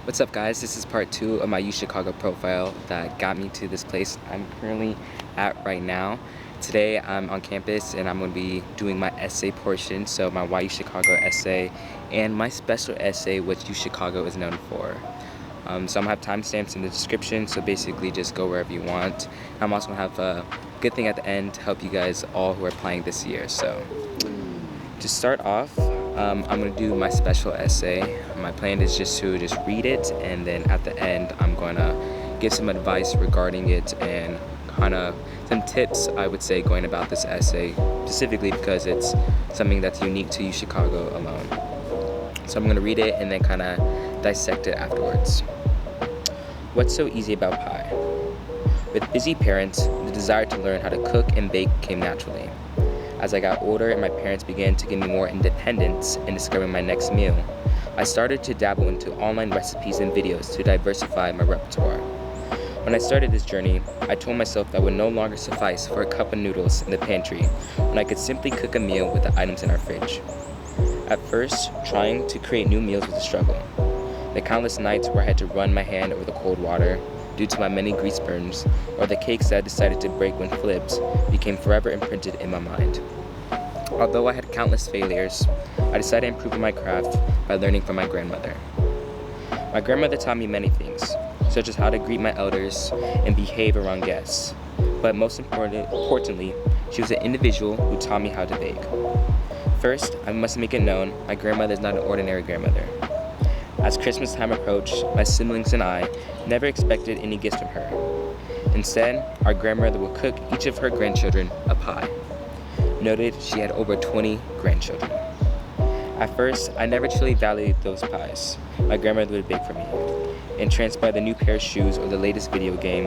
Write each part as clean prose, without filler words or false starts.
What's up, guys? This is part 2 of my UChicago profile that got me to this place I'm currently at right now. Today I'm on campus and I'm going to be doing my essay portion, so my UChicago essay and my special essay, which UChicago is known for. So I'm going to have timestamps in the description, so basically just go wherever you want. I'm also going to have a good thing at the end to help you guys all who are applying this year. So to start off, I'm going to do my special essay. My plan is just to read it, and then at the end I'm going to give some advice regarding it and kind of some tips, I would say, going about this essay, specifically because it's something that's unique to UChicago alone. So I'm going to read it and then kind of dissect it afterwards. What's so easy about pie? With busy parents, the desire to learn how to cook and bake came naturally. As I got older and my parents began to give me more independence in discovering my next meal, I started to dabble into online recipes and videos to diversify my repertoire. When I started this journey, I told myself that would no longer suffice for a cup of noodles in the pantry when I could simply cook a meal with the items in our fridge. At first, trying to create new meals was a struggle. The countless nights where I had to run my hand over the cold water due to my many grease burns, or the cakes that I decided to break when flipped, became forever imprinted in my mind. Although I had countless failures, I decided to improve my craft by learning from my grandmother. My grandmother taught me many things, such as how to greet my elders and behave around guests. But most importantly, she was an individual who taught me how to bake. First, I must make it known, my grandmother is not an ordinary grandmother. As Christmas time approached, my siblings and I never expected any gifts from her. Instead, our grandmother would cook each of her grandchildren a pie. Noted, she had over 20 grandchildren. At first, I never truly valued those pies my grandmother would bake for me. Entranced by the new pair of shoes or the latest video game,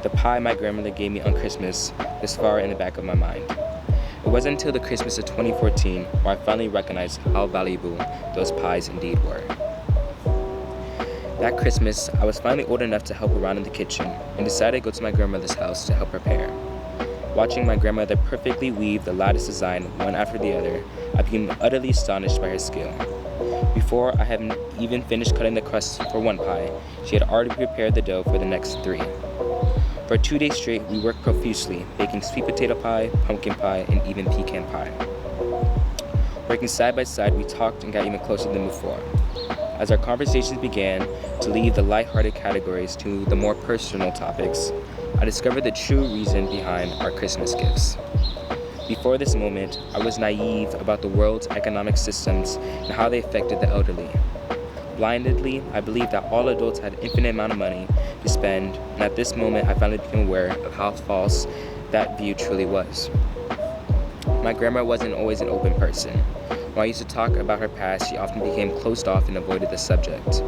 the pie my grandmother gave me on Christmas was far in the back of my mind. It wasn't until the Christmas of 2014 where I finally recognized how valuable those pies indeed were. That Christmas, I was finally old enough to help around in the kitchen and decided to go to my grandmother's house to help prepare. Watching my grandmother perfectly weave the lattice design one after the other, I became utterly astonished by her skill. Before I had even finished cutting the crust for one pie, she had already prepared the dough for the next 3. For 2 days straight, we worked profusely, baking sweet potato pie, pumpkin pie, and even pecan pie. Working side by side, we talked and got even closer than before. As our conversations began to leave the lighthearted categories to the more personal topics, I discovered the true reason behind our Christmas gifts. Before this moment, I was naive about the world's economic systems and how they affected the elderly. Blindedly, I believed that all adults had an infinite amount of money to spend, and at this moment I finally became aware of how false that view truly was. My grandma wasn't always an open person. When I used to talk about her past, she often became closed off and avoided the subject.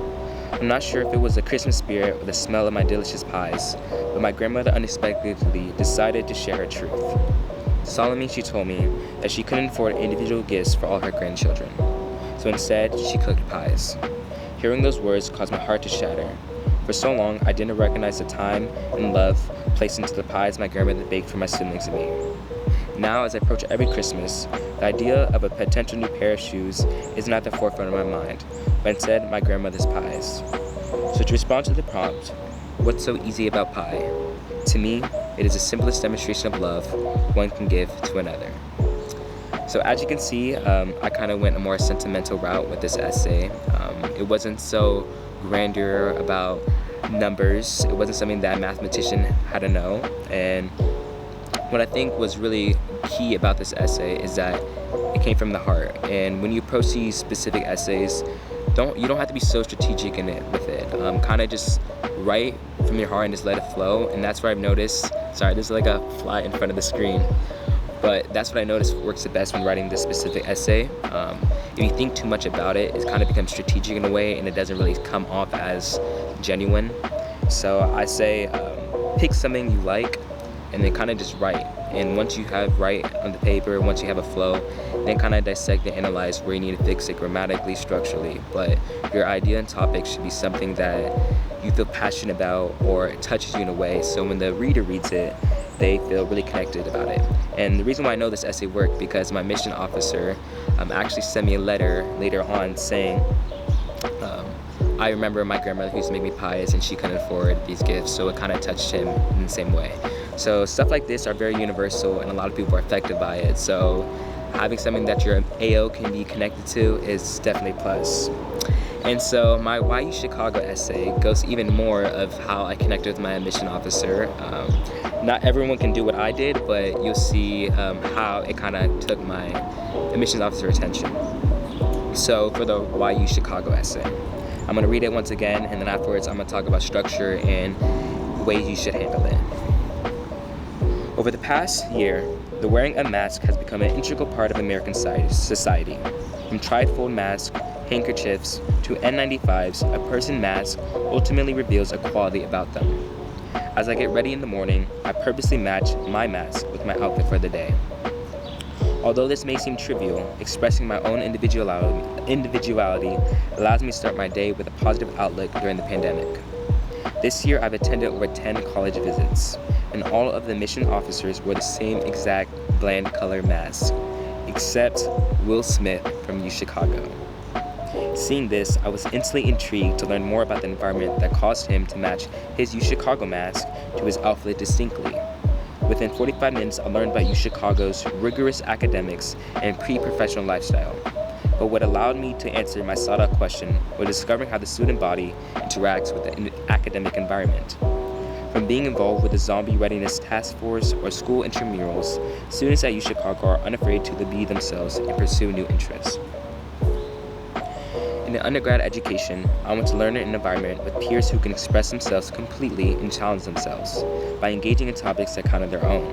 I'm not sure if it was the Christmas spirit or the smell of my delicious pies, but my grandmother unexpectedly decided to share her truth. Solemnly, she told me that she couldn't afford individual gifts for all her grandchildren, so instead, she cooked pies. Hearing those words caused my heart to shatter. For so long, I didn't recognize the time and love placed into the pies my grandmother baked for my siblings and me. Now, as I approach every Christmas, the idea of a potential new pair of shoes isn't at the forefront of my mind, but instead my grandmother's pies. So to respond to the prompt, what's so easy about pie? To me, it is the simplest demonstration of love one can give to another. So as you can see, I kind of went a more sentimental route with this essay. It wasn't so grandeur about numbers. It wasn't something that a mathematician had to know. And what I think was really key about this essay is that it came from the heart. And when you approach these specific essays, you don't have to be so strategic in it with it. Kind of just write from your heart and just let it flow. And that's where I've noticed. Sorry, there's like a fly in front of the screen. But that's what I noticed works the best when writing this specific essay. If you think too much about it, it kind of becomes strategic in a way, and it doesn't really come off as genuine. So I say pick something you like, and then kind of just write. And once you have write on the paper, once you have a flow, then kind of dissect and analyze where you need to fix it grammatically, structurally. But your idea and topic should be something that you feel passionate about or it touches you in a way. So when the reader reads it, they feel really connected about it. And the reason why I know this essay worked because my mission officer actually sent me a letter later on saying, I remember my grandmother who used to make me pies, and she couldn't afford these gifts, so it kind of touched him in the same way. So stuff like this are very universal, and a lot of people are affected by it. So having something that your AO can be connected to is definitely a plus. And so my Why UChicago essay goes even more of how I connected with my admission officer. Not everyone can do what I did, but you'll see how it kind of took my admissions officer attention. So for the Why UChicago essay, I'm going to read it once again, and then afterwards I'm going to talk about structure and ways you should handle it. Over the past year, the wearing of masks has become an integral part of American society. From trifold masks, handkerchiefs, to N95s, a person's mask ultimately reveals a quality about them. As I get ready in the morning, I purposely match my mask with my outfit for the day. Although this may seem trivial, expressing my own individuality allows me to start my day with a positive outlook during the pandemic. This year, I've attended over 10 college visits, and all of the admission officers wore the same exact bland color mask, except Will Smith from UChicago. Seeing this, I was instantly intrigued to learn more about the environment that caused him to match his UChicago mask to his outfit distinctly. Within 45 minutes, I learned about UChicago's rigorous academics and pre-professional lifestyle. But what allowed me to answer my sought-out question was discovering how the student body interacts with the academic environment. From being involved with the Zombie Readiness Task Force or school intramurals, students at UChicago are unafraid to be themselves and pursue new interests. In the undergrad education, I want to learn in an environment with peers who can express themselves completely and challenge themselves by engaging in topics that count on their own.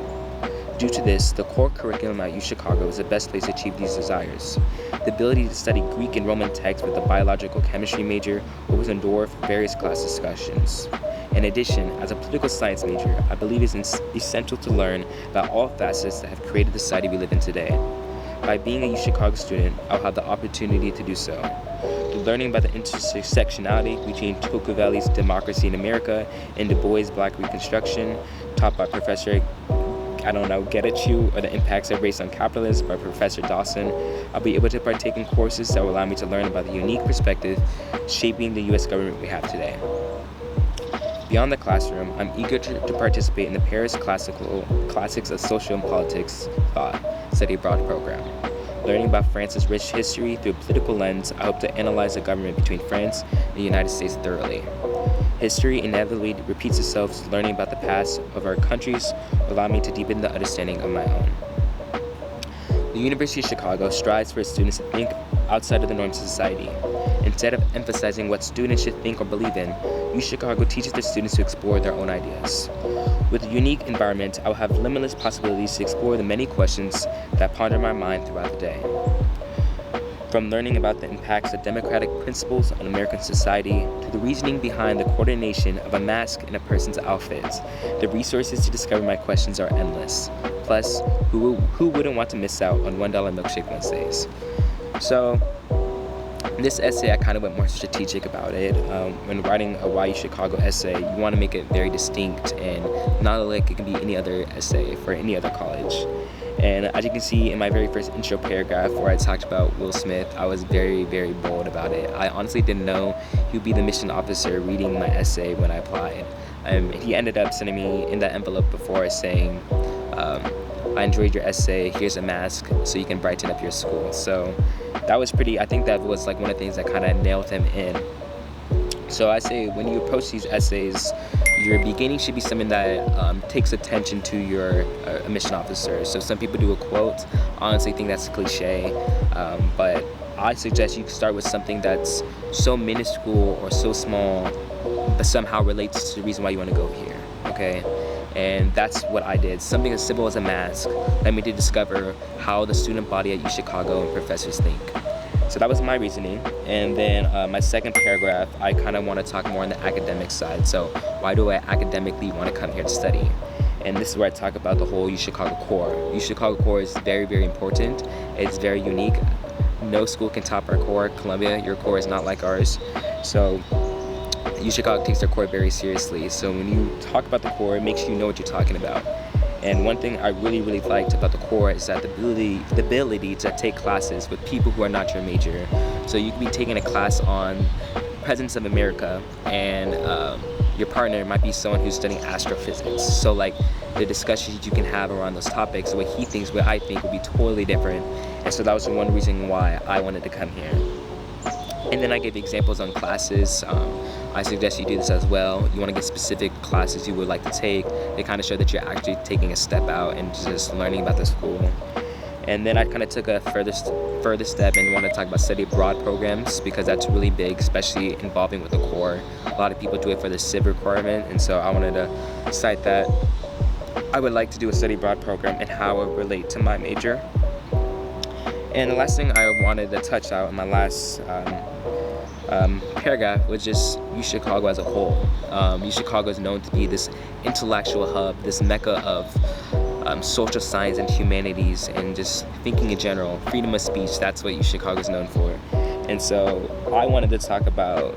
Due to this, the core curriculum at UChicago is the best place to achieve these desires. The ability to study Greek and Roman texts with a biological chemistry major opens the door for various class discussions. In addition, as a political science major, I believe it is essential to learn about all facets that have created the society we live in today. By being a UChicago student, I'll have the opportunity to do so. Through learning about the intersectionality between Tocqueville's Democracy in America and Du Bois' Black Reconstruction, taught by Professor Getachew, or the impacts of race on capitalism by Professor Dawson, I'll be able to partake in courses that will allow me to learn about the unique perspective shaping the U.S. government we have today. Beyond the classroom, I'm eager to participate in the Paris Classics of Social and Politics Thought Study Abroad program. Learning about France's rich history through a political lens, I hope to analyze the government between France and the United States thoroughly. History inevitably repeats itself, so learning about the past of our countries will allow me to deepen the understanding of my own. The University of Chicago strives for its students to think outside of the norms of society. Instead of emphasizing what students should think or believe in, UChicago teaches their students to explore their own ideas. With a unique environment, I will have limitless possibilities to explore the many questions that ponder my mind throughout the day. From learning about the impacts of democratic principles on American society, to the reasoning behind the coordination of a mask in a person's outfit, the resources to discover my questions are endless. Plus, who wouldn't want to miss out on $1 milkshake Wednesdays? So, in this essay, I kind of went more strategic about it. When writing a Why UChicago essay, you want to make it very distinct and not like it can be any other essay for any other college. And as you can see in my very first intro paragraph where I talked about Will Smith, I was very, very bold about it. I honestly didn't know he would be the mission officer reading my essay when I applied. He ended up sending me in that envelope before saying, I enjoyed your essay, here's a mask so you can brighten up your school. So that was I think that was like one of the things that kind of nailed him in. So I say when you approach these essays, your beginning should be something that takes attention to your admission officer. So some people do a quote. I honestly think that's a cliche, but I suggest you start with something that's so minuscule or so small, but somehow relates to the reason why you want to go here, okay? And that's what I did. Something as simple as a mask led me to discover how the student body at UChicago and professors think. So that was my reasoning. And then my second paragraph, I kind of want to talk more on the academic side. So why do I academically want to come here to study? And this is where I talk about the whole UChicago core. UChicago core is very, very important. It's very unique. No school can top our core. Columbia, your core is not like ours. So UChicago takes their core very seriously. So when you talk about the core, it makes you know what you're talking about. And one thing I really, really liked about the core is that the ability to take classes with people who are not your major. So you could be taking a class on presidents of America, and your partner might be someone who's studying astrophysics. So like the discussions you can have around those topics, the way he thinks, what I think, will be totally different. And so that was one reason why I wanted to come here. And then I gave examples on classes. I suggest you do this as well. You want to get specific classes you would like to take. They kind of show that you're actually taking a step out and just learning about the school. And then I kind of took a further step and want to talk about study abroad programs, because that's really big, especially involving with the core. A lot of people do it for the civ requirement, and so I wanted to cite that I would like to do a study abroad program and how it would relate to my major. And the last thing I wanted to touch out in my last paragraph was just UChicago as a whole. UChicago is known to be this intellectual hub, this mecca of social science and humanities, and just thinking in general. Freedom of speech, that's what UChicago is known for. And so I wanted to talk about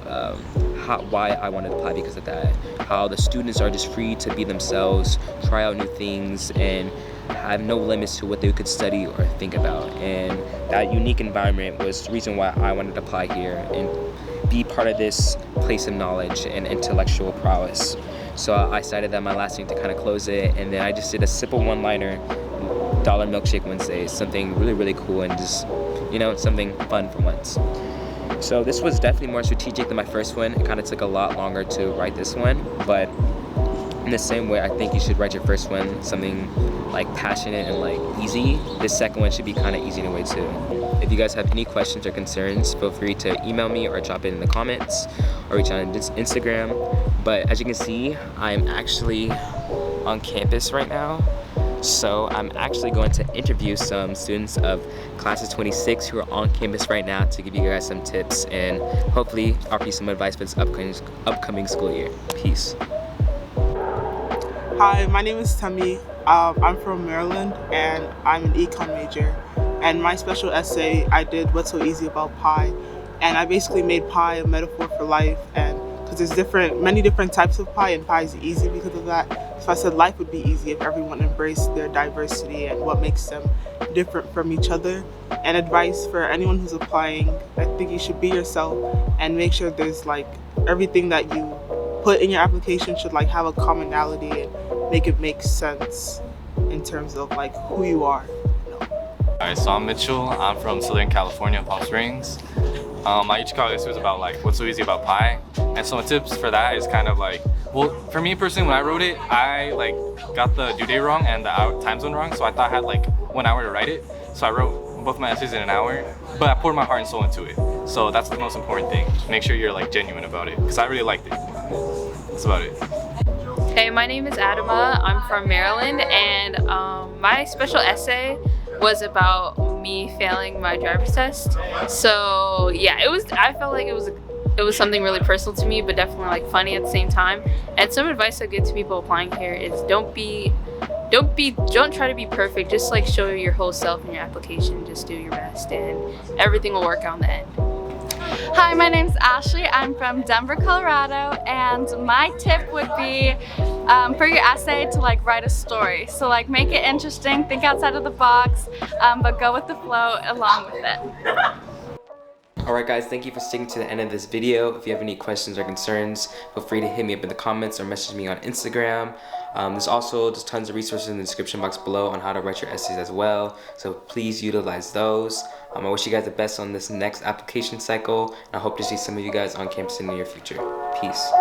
why I wanted to apply because of that. How the students are just free to be themselves, try out new things, and have no limits to what they could study or think about. And that unique environment was the reason why I wanted to apply here and be part of this place of knowledge and intellectual prowess. So I cited that my last thing to kind of close it, and then I just did a simple one-liner, Dollar Milkshake Wednesday, something really, really cool and just, you know, something fun for once. So this was definitely more strategic than my first one. It kind of took a lot longer to write this one, but in the same way, I think you should write your first one something like passionate and like easy. This second one should be kind of easy in a way too. If you guys have any questions or concerns, feel free to email me or drop it in the comments or reach out on Instagram. But as you can see, I'm actually on campus right now. So I'm actually going to interview some students of classes 26 who are on campus right now to give you guys some tips and hopefully offer you some advice for this upcoming school year. Peace. Hi, my name is Temi. I'm from Maryland and I'm an econ major. And my special essay, I did What's So Easy About Pie. And I basically made pie a metaphor for life, and because there's many different types of pie, and pie is easy because of that. So I said life would be easy if everyone embraced their diversity and what makes them different from each other. And advice for anyone who's applying, I think you should be yourself and make sure there's like everything that you put in your application should like have a commonality and make it make sense in terms of like who you are. Alright, so I'm Mitchell. I'm from Southern California, Palm Springs. My UChicago Essay was about like what's so easy about pie, and some tips for that is kind of like, well, for me personally, when I wrote it, I like got the due date wrong and the time zone wrong, so I thought I had like 1 hour to write it. So I wrote both my essays in an hour, but I poured my heart and soul into it. So that's the most important thing. Make sure you're like genuine about it, because I really liked it. That's about it. Hey, my name is Adama. I'm from Maryland, and my special essay was about me failing my driver's test. So yeah, I felt like it was something really personal to me, but definitely like funny at the same time. And some advice I give to people applying here is don't try to be perfect. Just like show your whole self in your application. Just do your best, and everything will work out in the end. Hi, my name's Ashley. I'm from Denver, Colorado, and my tip would be for your essay to like write a story. So like make it interesting, think outside of the box, but go with the flow along with it. Alright guys, thank you for sticking to the end of this video. If you have any questions or concerns, feel free to hit me up in the comments or message me on Instagram. There's also just tons of resources in the description box below on how to write your essays as well, so please utilize those. I wish you guys the best on this next application cycle, and I hope to see some of you guys on campus in the near future. Peace.